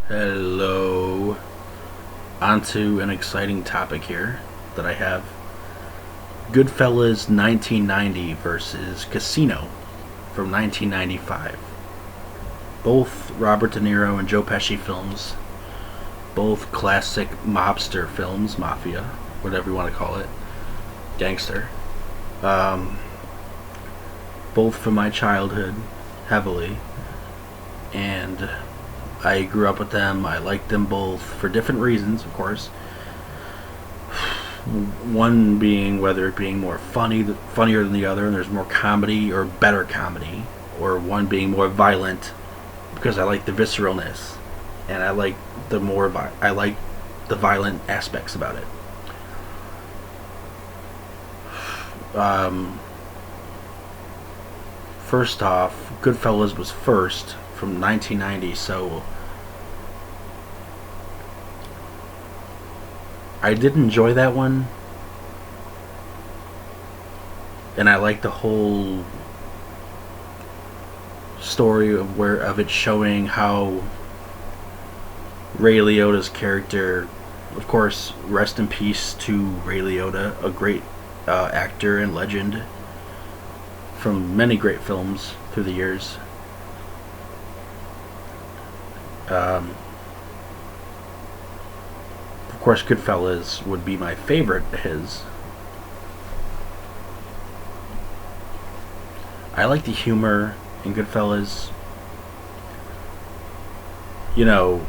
Hello. Onto an exciting topic here that I have. GoodFellas 1990 versus Casino from 1995. Both Robert De Niro and Joe Pesci films. Both classic mobster films, mafia, whatever you want to call it, gangster. Um, both from my childhood, heavily, and I grew up with them. I liked them both for different reasons, of course. One being whether it being more funnier than the other, and there's more comedy or better comedy, or one being more violent because I like the visceralness, and I like I like the violent aspects about it. Um, First off, Goodfellas was first from 1990, so I did enjoy that one, and I like the whole story of it showing how Ray Liotta's character, of course, rest in peace to Ray Liotta, a great actor and legend from many great films through the years. Um, of course, Goodfellas would be my favorite of his. I like the humor in Goodfellas. You know,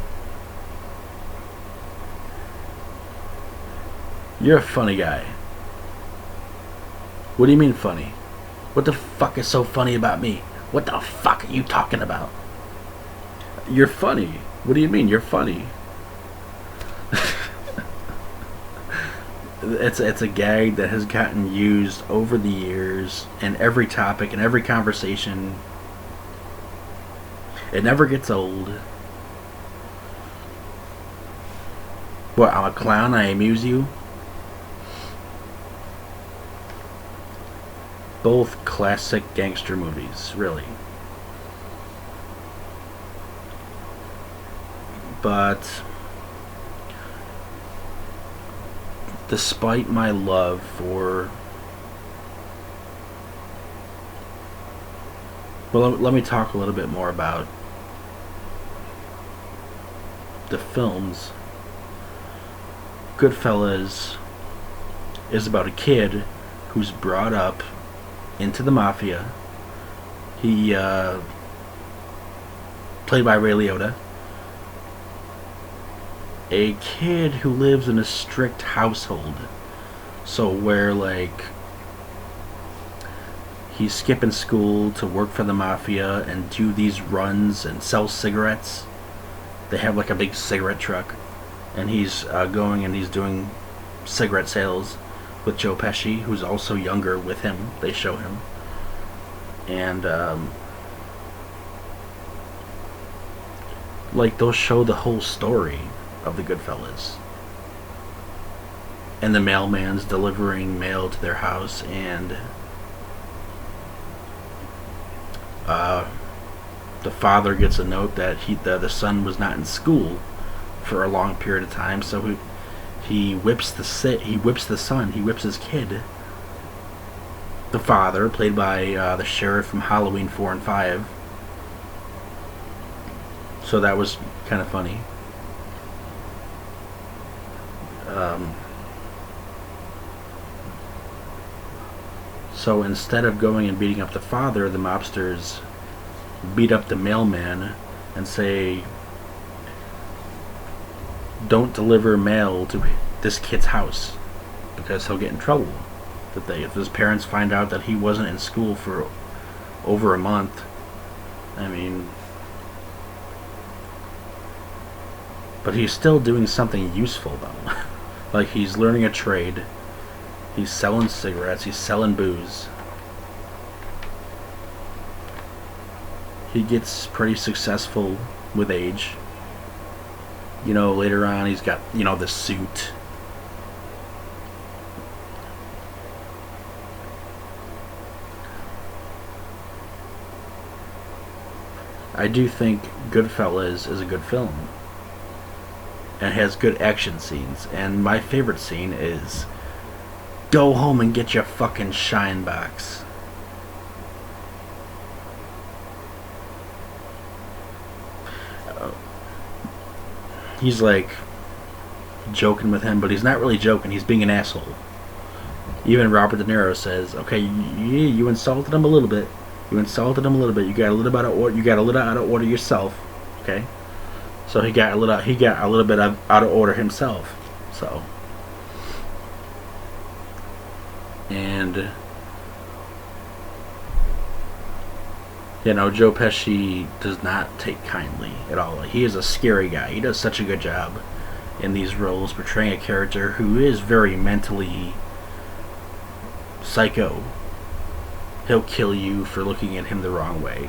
you're a funny guy. What do you mean funny? What the fuck is so funny about me? What the fuck are you talking about? You're funny. What do you mean you're funny? It's a gag that has gotten used over the years in every topic and every conversation. It never gets old. What, I'm a clown, I amuse you? Both classic gangster movies, really. But despite my love for, well, let me talk a little bit more about the films. Goodfellas is about a kid who's brought up into the mafia. He played by Ray Liotta, a kid who lives in a strict household. So where like he's skipping school to work for the mafia and do these runs and sell cigarettes. They have like a big cigarette truck, and he's going and he's doing cigarette sales with Joe Pesci, who's also younger with him. They show him, and like they'll show the whole story of the Goodfellas, and the mailman's delivering mail to their house, and the father gets a note that the son was not in school for a long period of time, so he whips the son, he whips his kid. The father, played by the sheriff from Halloween 4 and 5. So that was kind of funny. So instead of going and beating up the father, the mobsters beat up the mailman and say, "Don't deliver mail to this kid's house because he'll get in trouble." If his parents find out that he wasn't in school for over a month, I mean, but he's still doing something useful though. Like he's learning a trade. He's selling cigarettes. He's selling booze. He gets pretty successful with age. You know, later on he's got, the suit. I do think Goodfellas is a good film. and has good action scenes. And my favorite scene is go home and get your fucking shine box. He's like joking with him, but he's not really joking. He's being an asshole. Even Robert De Niro says, "Okay, you insulted him a little bit. You insulted him a little bit. You got a little out of order. You got a little out of order yourself. Okay, so he got a little bit out of order himself. So, and Joe Pesci does not take kindly at all. He is a scary guy. He does such a good job in these roles, portraying a character who is very mentally psycho. He'll kill you for looking at him the wrong way.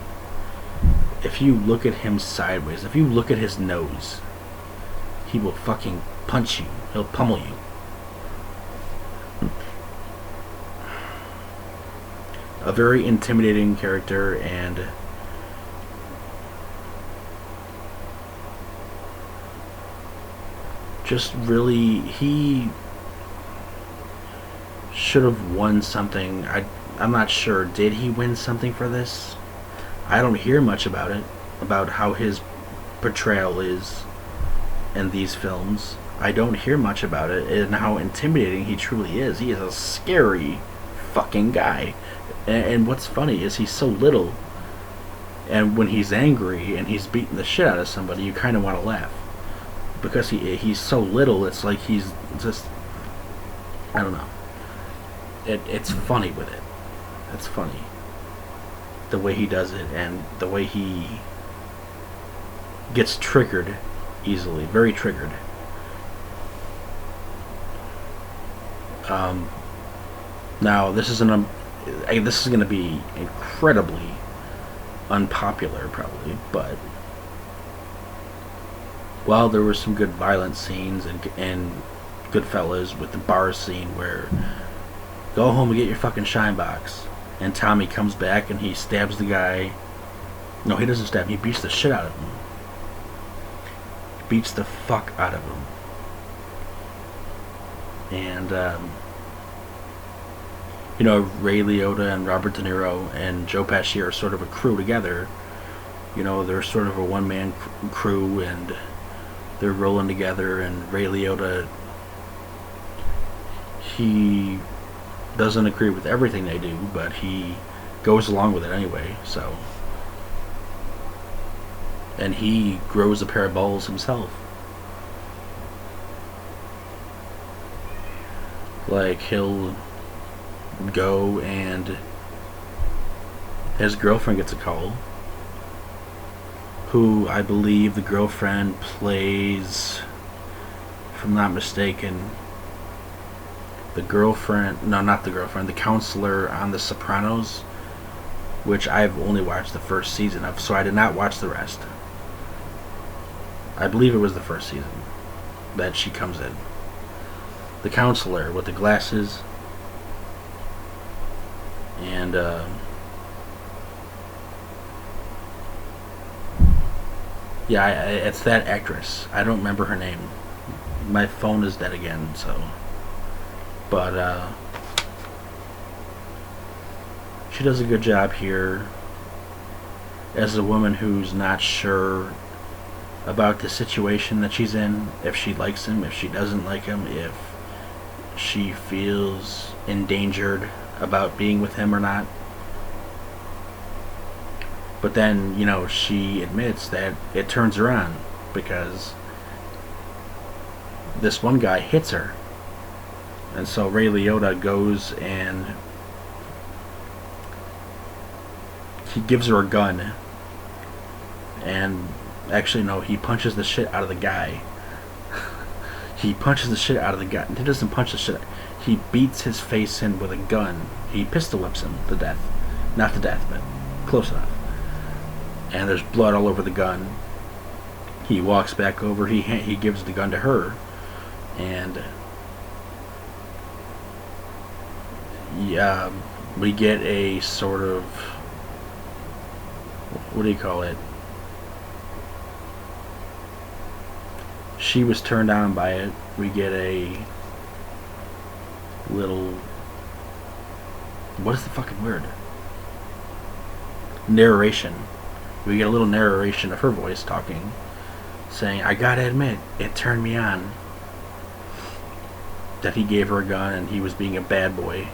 If you look at him sideways, if you look at his nose, he will fucking punch you. He'll pummel you. A very intimidating character, and just really, he should have won something. I'm not sure. Did he win something for this? I don't hear much about it, about how his portrayal is in these films. I don't hear much about it and how intimidating he truly is. He is a scary fucking guy. And what's funny is he's so little, and when he's angry and he's beating the shit out of somebody, you kind of want to laugh. Because he's so little, it's like he's just, I don't know. It's funny with it. It's funny. The way he does it, and the way he gets triggered easily. Very triggered. Now, this is going to be incredibly unpopular, probably, but while there were some good violent scenes and GoodFellas with the bar scene where go home and get your fucking shine box, and Tommy comes back and he stabs the guy. No, he doesn't stab him. He beats the shit out of him. He beats the fuck out of him. And Ray Liotta and Robert De Niro and Joe Pesci are sort of a crew together. They're sort of a one-man crew, and they're rolling together, and Ray Liotta, he doesn't agree with everything they do, but he goes along with it anyway, so. And he grows a pair of balls himself. Like, he'll go and his girlfriend gets a call, who I believe the girlfriend plays, if I'm not mistaken, the counselor on The Sopranos, which I've only watched the first season of, so I did not watch the rest. I believe it was the first season that she comes in. The counselor with the glasses, and it's that actress. I don't remember her name. My phone is dead again, so. But she does a good job here as a woman who's not sure about the situation that she's in, if she likes him, if she doesn't like him, if she feels endangered about being with him or not. But then, she admits that it turns her on because this one guy hits her. And so Ray Liotta goes and he gives her a gun. And actually, no, he punches the shit out of the guy. He punches the shit out of the guy. He doesn't punch the shit out. He beats his face in with a gun. He pistol whips him to death. Not to death, but close enough. And there's blood all over the gun. He walks back over. He gives the gun to her. And we get a sort of, what do you call it? she was turned on by it. We get a little, what is the fucking word? Narration. We get a little narration of her voice talking, saying, I gotta admit, it turned me on that he gave her a gun and he was being a bad boy.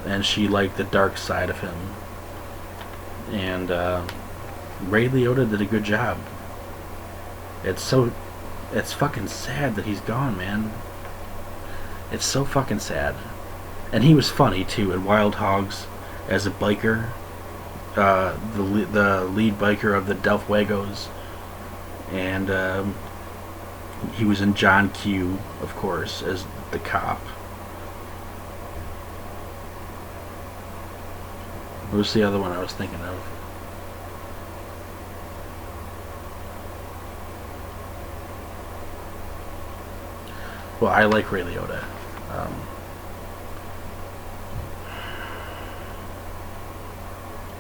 And she liked the dark side of him. And Ray Liotta did a good job. It's fucking sad that he's gone, man. It's so fucking sad. And he was funny too in Wild Hogs as a biker, the lead biker of the Delph Wagos, and he was in John Q, of course, as the cop. What was the other one I was thinking of? Well, I like Ray Liotta.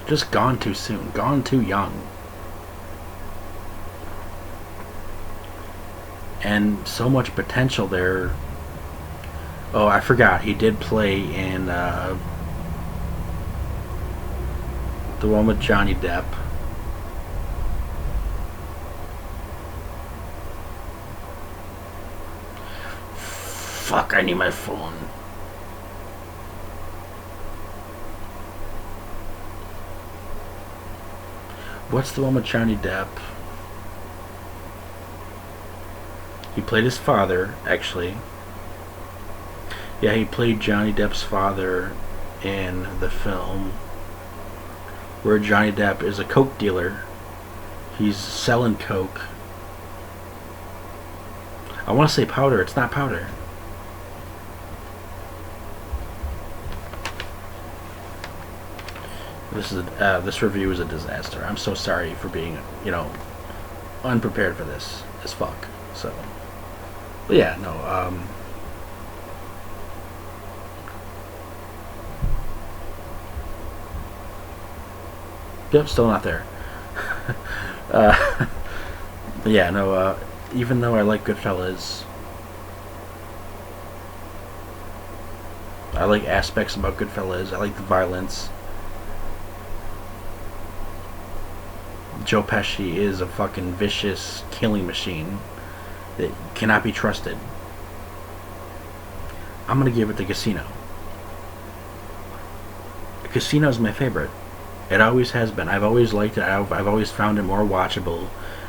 Just gone too soon. Gone too young. And so much potential there. Oh, I forgot. He did play in the one with Johnny Depp. Fuck, I need my phone. What's the one with Johnny Depp? He played his father, actually. Yeah, he played Johnny Depp's father in the film where Johnny Depp is a coke dealer. He's selling coke. I want to say powder. It's not powder. This review is a disaster. I'm so sorry for being, unprepared for this as fuck. So, but yeah, no. Yep, still not there. Yeah, no. Even though I like GoodFellas, I like aspects about GoodFellas. I like the violence. Joe Pesci is a fucking vicious killing machine that cannot be trusted. I'm gonna give it to Casino. Casino's my favorite. It always has been. I've always liked it. I've always found it more watchable.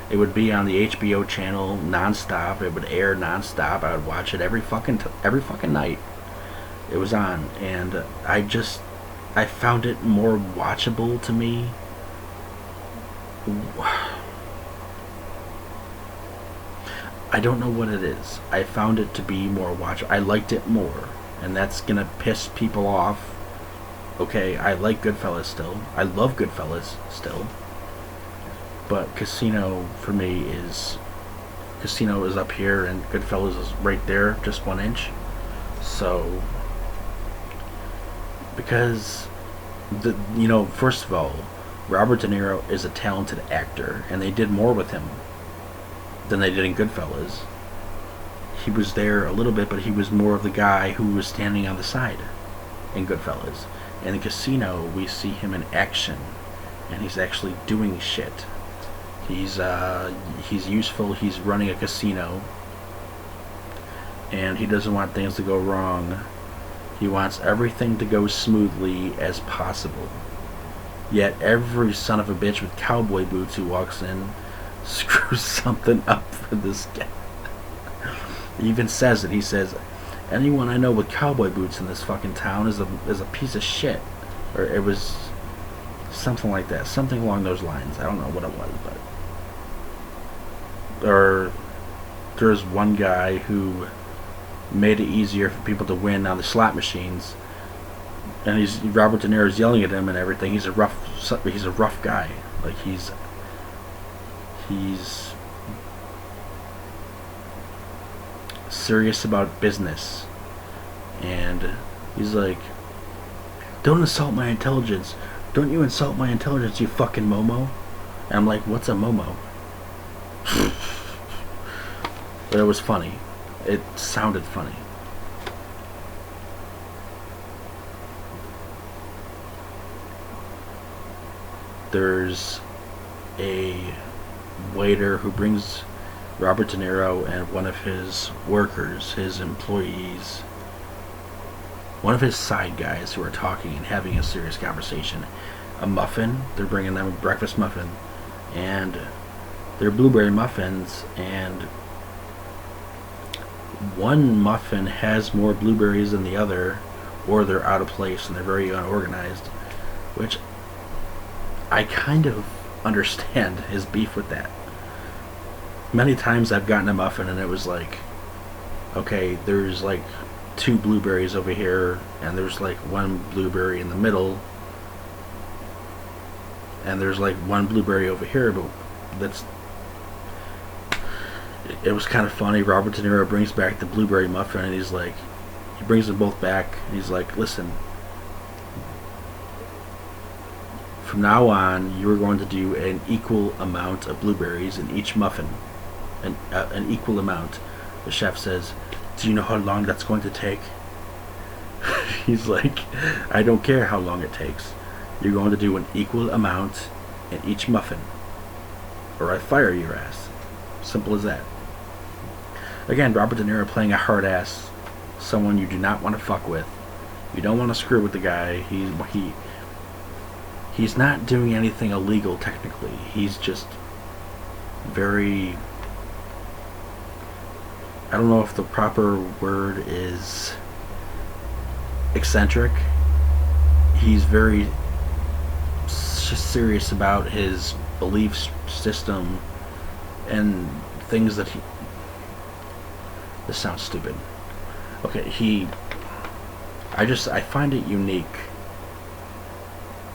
It would be on the HBO channel nonstop. It would air nonstop. I would watch it every fucking night. It was on, and I found it more watchable to me. I don't know what it is. I found it to be more watchable. I liked it more, and that's gonna piss people off. Okay, I like GoodFellas still. I love GoodFellas still. But Casino for me is up here, and GoodFellas is right there, just 1 inch. So, because first of all, Robert De Niro is a talented actor, and they did more with him than they did in GoodFellas. He was there a little bit, but he was more of the guy who was standing on the side in GoodFellas. In Casino, we see him in action, and he's actually doing shit. He's useful. He's running a casino, and he doesn't want things to go wrong. He wants everything to go smoothly as possible. Yet every son of a bitch with cowboy boots who walks in screws something up for this guy. He even says it. He says, anyone I know with cowboy boots in this fucking town is a piece of shit. Or it was something like that. Something along those lines. I don't know what it was, but... Or there's one guy who made it easier for people to win on the slot machines. And Robert De Niro's yelling at him and everything. He's a rough guy. Like he's serious about business, and he's like, don't insult my intelligence. Don't you insult my intelligence, you fucking Momo. And I'm like, what's a Momo? but it was funny. It sounded funny. There's a waiter who brings Robert De Niro and one of his workers, his employees, one of his side guys who are talking and having a serious conversation, a muffin. They're bringing them a breakfast muffin, and they're blueberry muffins, and one muffin has more blueberries than the other, or they're out of place and they're very unorganized, which I kind of understand his beef with that. Many times I've gotten a muffin and it was like, okay, there's like 2 blueberries over here, and there's like 1 blueberry in the middle, and there's like 1 blueberry over here, but that's... It was kind of funny. Robert De Niro brings back the blueberry muffin, and he's like, he brings them both back, and he's like, listen, from now on, you're going to do an equal amount of blueberries in each muffin. An equal amount. The chef says, do you know how long that's going to take? He's like, I don't care how long it takes. You're going to do an equal amount in each muffin, or I fire your ass. Simple as that. Again, Robert De Niro playing a hard ass, someone you do not want to fuck with. You don't want to screw with the guy. He's not doing anything illegal technically. He's just very... I don't know if the proper word is eccentric. He's very serious about his belief system and things that he... This sounds stupid. Okay, I find it unique,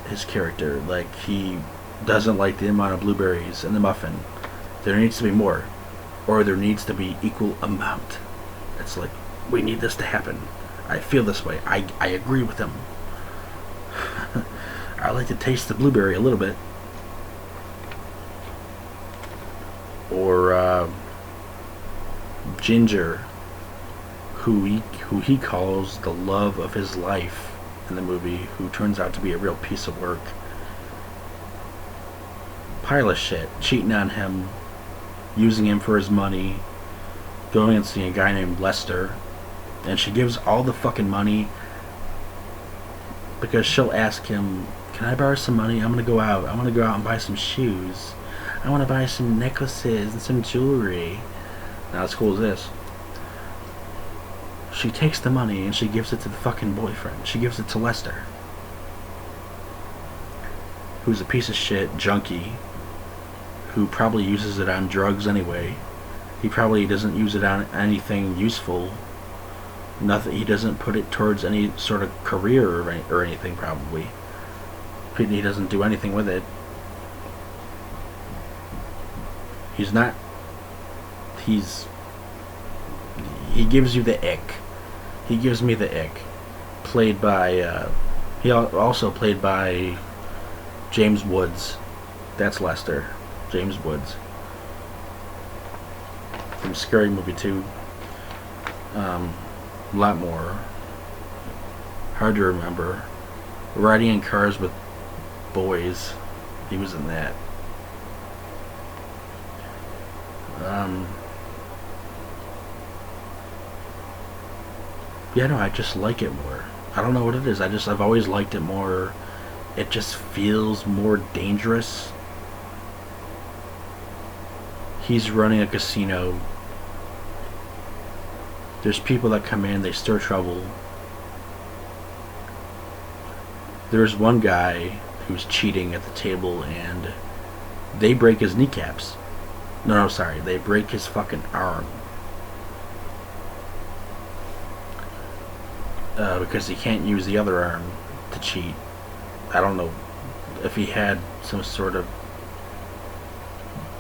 his character. Like, he doesn't like the amount of blueberries in the muffin. There needs to be more. Or there needs to be equal amount. It's like, we need this to happen. I feel this way. I agree with him. I like to taste the blueberry a little bit. Or Ginger, who he calls the love of his life in the movie, who turns out to be a real piece of work. Pile of shit. Cheating on him, using him for his money, going and seeing a guy named Lester, and she gives all the fucking money because she'll ask him, can I borrow some money? I'm gonna go out. I want to go out and buy some shoes. I want to buy some necklaces and some jewelry. Not as cool as this. She takes the money and she gives it to the fucking boyfriend. She gives it to Lester, who's a piece of shit junkie, who probably uses it on drugs anyway. He probably doesn't use it on anything useful. Nothing. He doesn't put it towards any sort of career or anything, probably. He doesn't do anything with it. He's not... He gives you the ick. He gives me the ick. Played by... he also played by James Woods. That's Lester. James Woods. From Scary Movie 2. A lot more. Hard to remember. Riding in Cars with Boys. He was in that. Yeah, no, I just like it more. I don't know what it is. I've always liked it more. It just feels more dangerous. He's running a casino. There's people that come in, they stir trouble. There's one guy who's cheating at the table and they break his kneecaps. No, sorry, they break his fucking arm. Because he can't use the other arm to cheat. I don't know if he had some sort of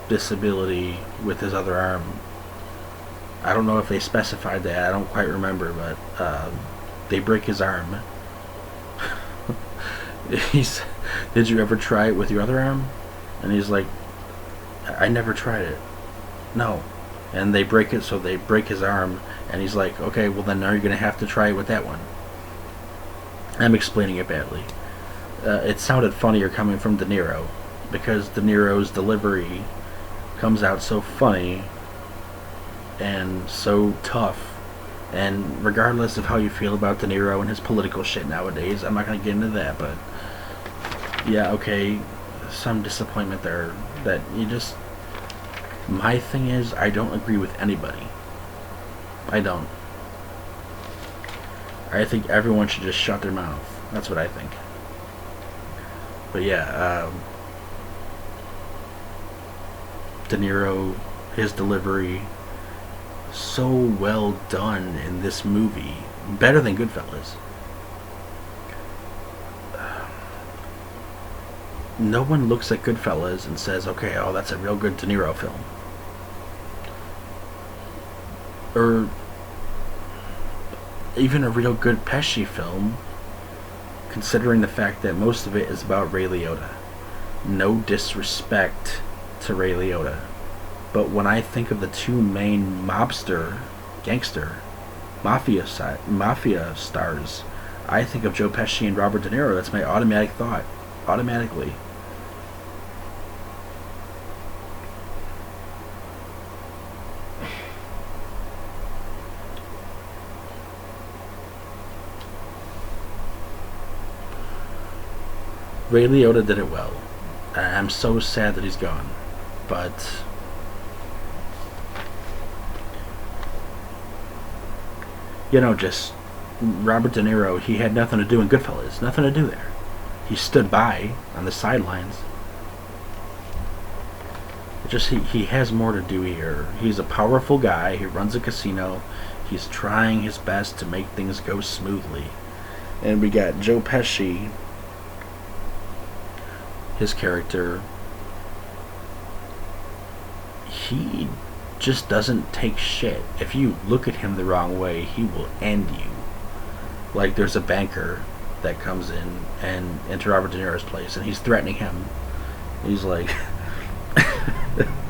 disability with his other arm. I don't know if they specified that. I don't quite remember, but they break his arm. Did you ever try it with your other arm? And he's like, I never tried it. No, and they break it, so they break his arm, and he's like, okay, well then now you're gonna have to try it with that one. I'm explaining it badly. It sounded funnier coming from De Niro, because De Niro's delivery comes out so funny and so tough. And regardless of how you feel about De Niro and his political shit nowadays, I'm not gonna get into that, but yeah, okay, some disappointment there that you just. My thing is, I don't agree with anybody. I don't. I think everyone should just shut their mouth. That's what I think. But yeah, De Niro, his delivery, so well done in this movie. Better than GoodFellas. No one looks at GoodFellas and says, okay, oh, that's a real good De Niro film. Or even a real good Pesci film, considering the fact that most of it is about Ray Liotta. No disrespect to Ray Liotta, but when I think of the two main gangster, mafia stars, I think of Joe Pesci and Robert De Niro. That's my automatic thought, automatically. Ray Liotta did it well. I'm so sad that he's gone, but just Robert De Niro, he had nothing to do in GoodFellas, nothing to do there. He stood by on the sidelines. He has more to do here. He's a powerful guy. He runs a casino. He's trying his best to make things go smoothly. And we got Joe Pesci. His character, he just doesn't take shit. If you look at him the wrong way, he will end you. Like, there's a banker that comes in and into Robert De Niro's place, and he's threatening him. He's like,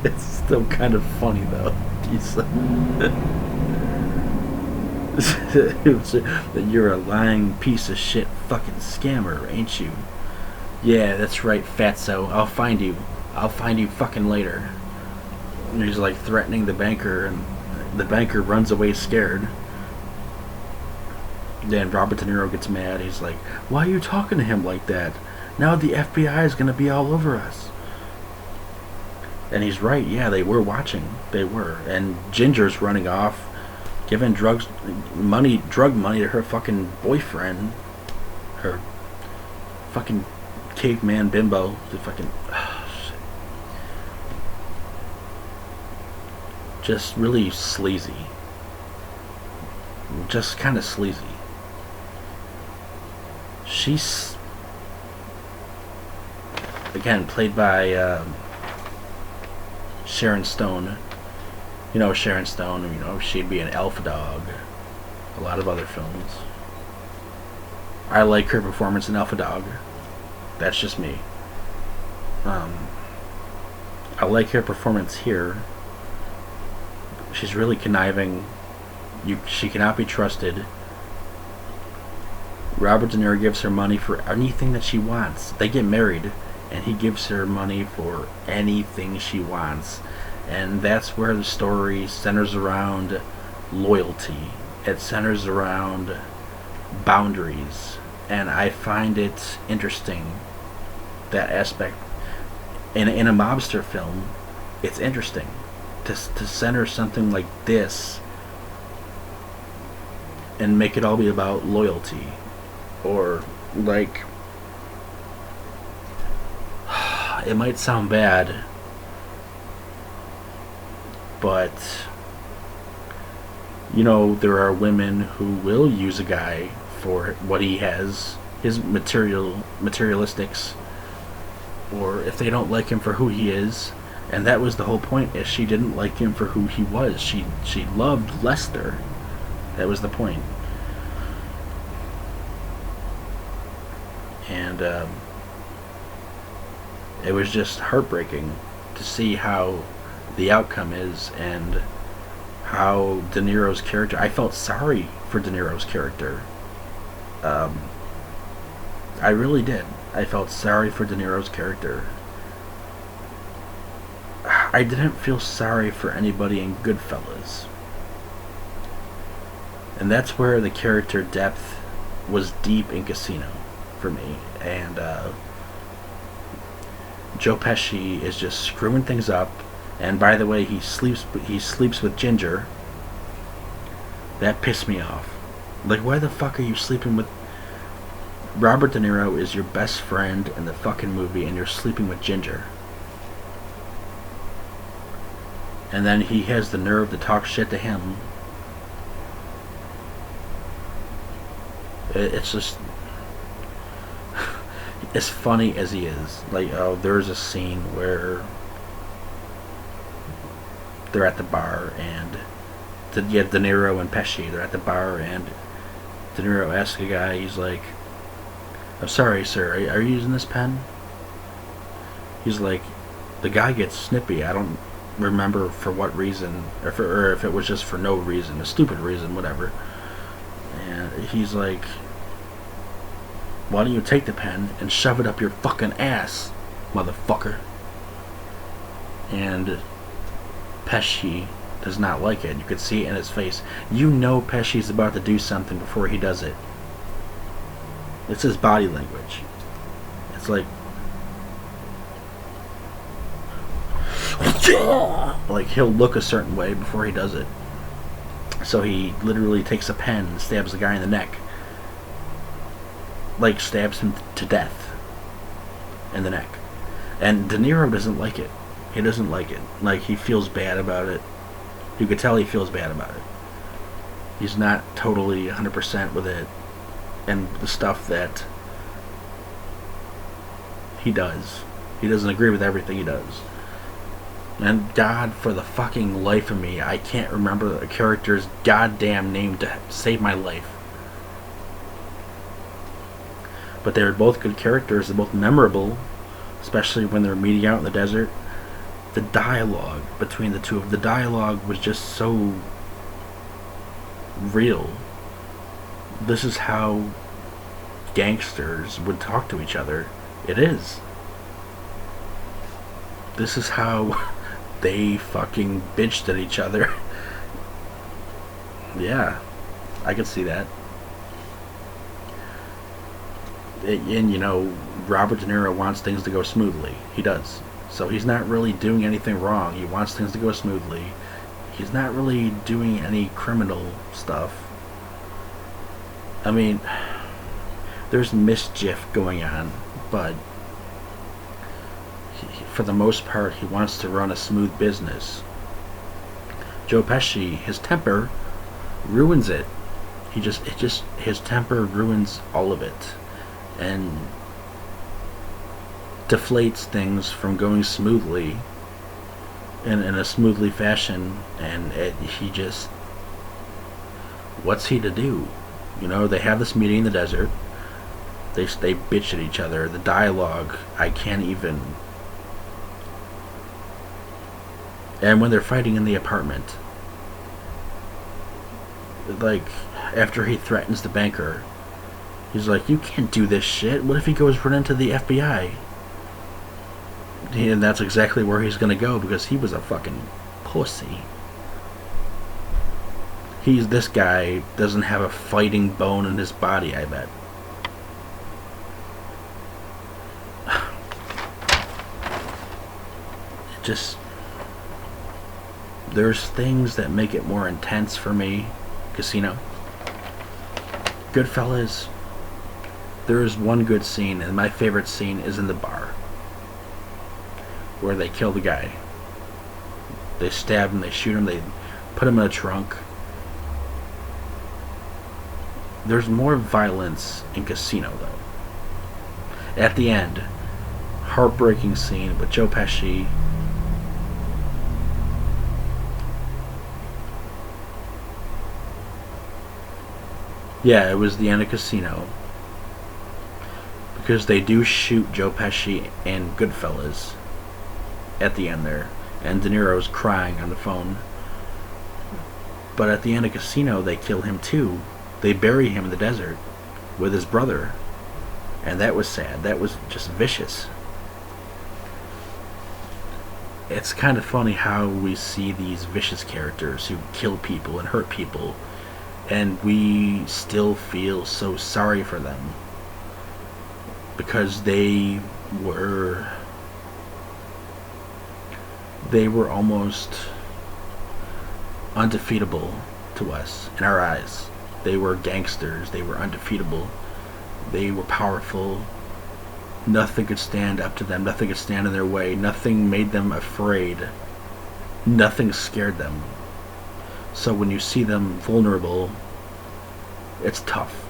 it's still kind of funny though. He's like, you're a lying piece of shit fucking scammer, ain't you? Yeah, that's right, fatso. I'll find you fucking later. And he's like threatening the banker, and the banker runs away scared. Then Robert De Niro gets mad. He's like, why are you talking to him like that? Now the FBI is gonna be all over us. And he's right, yeah, they were watching. They were. And Ginger's running off, giving drug money to her fucking boyfriend. Her fucking caveman bimbo. The fucking just really sleazy. Just kind of sleazy. She's again played by Sharon Stone. Sharon Stone, she'd be an Elf Dog. A lot of other films. I like her performance in Alpha Dog. That's just me. I like her performance here. She's really conniving. She cannot be trusted. Robert De Niro gives her money for anything that she wants. They get married, and he gives her money for anything she wants. And that's where the story centers around loyalty. It centers around boundaries. And I find it interesting, that aspect. In a mobster film, it's interesting to center something like this and make it all be about loyalty. Or, like, it might sound bad, but there are women who will use a guy for what he has, his materialistics, or if they don't like him for who he is. And that was the whole point, is she didn't like him for who he was. She loved Lester. That was the point. And it was just heartbreaking to see how the outcome is, and how De Niro's character, I felt sorry for De Niro's character. I really did. I felt sorry for De Niro's character. I didn't feel sorry for anybody in GoodFellas. And that's where the character depth was deep in Casino for me. And Joe Pesci is just screwing things up. And by the way, he sleeps with Ginger. That pissed me off. Like, why the fuck are you sleeping with... Robert De Niro is your best friend in the fucking movie, and you're sleeping with Ginger. And then he has the nerve to talk shit to him. It's just... as funny as he is. Like, oh, there's a scene where they're at the bar, and you have De Niro and Pesci. They're at the bar, and De Niro asks a guy, he's like, "I'm sorry, sir, are you using this pen?" He's like, the guy gets snippy. I don't remember for what reason, or if it was just for no reason, a stupid reason, whatever. And he's like, "Why don't you take the pen and shove it up your fucking ass, motherfucker?" And Pesci does not like it. You could see it in his face. You know Pesci's about to do something before he does it. It's his body language. It's like he'll look a certain way before he does it. So he literally takes a pen and stabs the guy in the neck. Like, stabs him to death in the neck. And De Niro doesn't like it. He doesn't like it. Like, he feels bad about it. You could tell he feels bad about it. He's not totally 100% with it. And the stuff that he does. He doesn't agree with everything he does. And God, for the fucking life of me, I can't remember a character's goddamn name to save my life. But they're both good characters. They're both memorable. Especially when they're meeting out in the desert. The dialogue between the two of the dialogue was just so real. This is how gangsters would talk to each other. It is. This is how they fucking bitched at each other. Yeah, I could see that. And, you know, Robert De Niro wants things to go smoothly. He does. So he's not really doing anything wrong. He wants things to go smoothly. He's not really doing any criminal stuff. I mean, there's mischief going on, but for the most part, he wants to run a smooth business. Joe Pesci, his temper ruins it. His temper ruins all of it. And deflates things from going smoothly in a smoothly fashion, and he just, what's he to do? You know, they have this meeting in the desert, they bitch at each other, the dialogue, I can't even. And when they're fighting in the apartment, like, after he threatens the banker, he's like, "You can't do this shit. What if he goes run into the FBI?" And that's exactly where he's gonna go, because he was a fucking pussy. This guy doesn't have a fighting bone in his body, I bet. It just, there's things that make it more intense for me. Casino. GoodFellas. There is one good scene, and my favorite scene is in the bar, where they kill the guy. They stab him, they shoot him, they put him in a trunk. There's more violence in Casino, though. At the end, heartbreaking scene with Joe Pesci. Yeah, it was the end of Casino. Because they do shoot Joe Pesci and GoodFellas at the end there. And De Niro's crying on the phone. But at the end of Casino, they kill him too. They bury him in the desert with his brother. And that was sad. That was just vicious. It's kind of funny how we see these vicious characters who kill people and hurt people, and we still feel so sorry for them because they were almost undefeatable to us in our eyes. They were gangsters. They were undefeatable. They were powerful. Nothing could stand up to them. Nothing could stand in their way. Nothing made them afraid. Nothing scared them. So when you see them vulnerable, it's tough.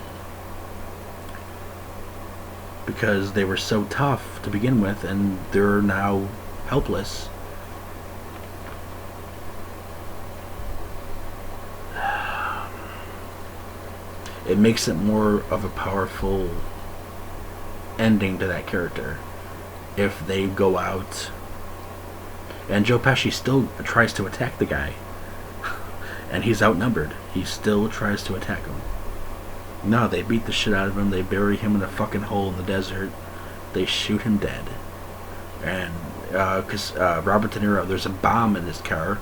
Because they were so tough to begin with, and they're now helpless. It makes it more of a powerful ending to that character if they go out. And Joe Pesci still tries to attack the guy, and he's outnumbered. He still tries to attack him. No, they beat the shit out of him. They bury him in a fucking hole in the desert. They shoot him dead. And because Robert De Niro, there's a bomb in his car,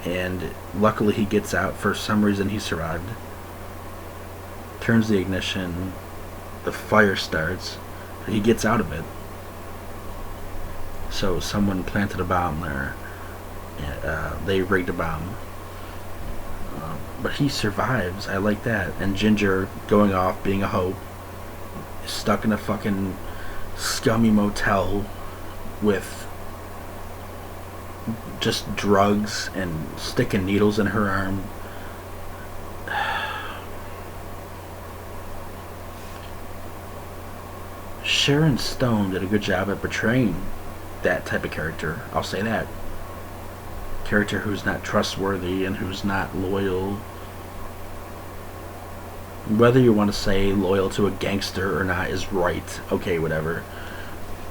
and luckily he gets out. For some reason he survived. Turns the ignition, the fire starts, he gets out of it. So someone planted a bomb there. They rigged a bomb. But he survives. I like that. And Ginger going off, being a hoe, is stuck in a fucking scummy motel with just drugs and sticking needles in her arm. Sharon Stone did a good job at portraying that type of character. I'll say that. Character who's not trustworthy and who's not loyal. Whether you want to say loyal to a gangster or not is right. Okay, whatever.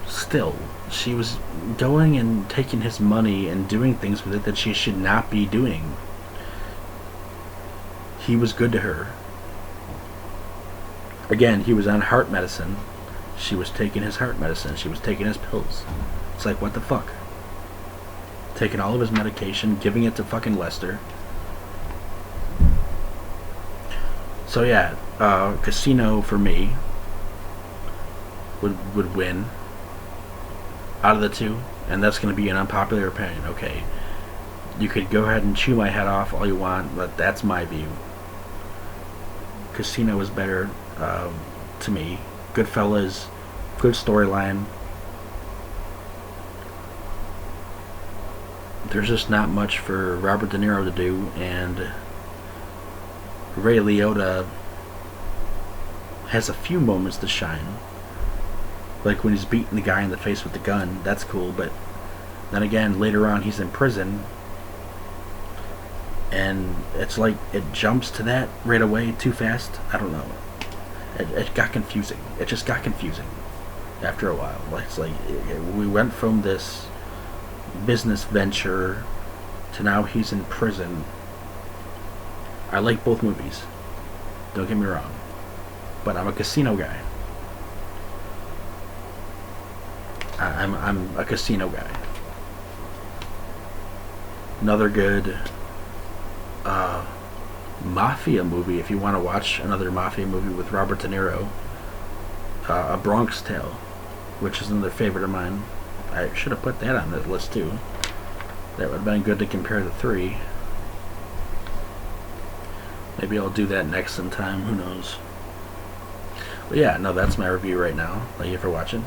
Still, she was going and taking his money and doing things with it that she should not be doing. He was good to her. Again, he was on heart medicine. She was taking his heart medicine. She was taking his pills. It's like, what the fuck? Taking all of his medication, giving it to fucking Lester. So yeah, Casino for me would win out of the two, and that's going to be an unpopular opinion. Okay, you could go ahead and chew my head off all you want, but that's my view. Casino is better to me. GoodFellas, good storyline. There's just not much for Robert De Niro to do, and Ray Liotta has a few moments to shine. Like when he's beating the guy in the face with the gun, that's cool, but then again, later on he's in prison, and it's like it jumps to that right away too fast. I don't know. It got confusing. It just got confusing after a while. It's like we went from this business venture to now he's in prison. I like both movies, don't get me wrong, but I'm a Casino guy. I'm a Casino guy. Another good mafia movie, if you want to watch another mafia movie with Robert De Niro, A Bronx Tale, which is another favorite of mine. I should have put that on the list too. That would have been good to compare the three. Maybe I'll do that next sometime, who knows. But yeah, no, that's my review right now. Thank you for watching.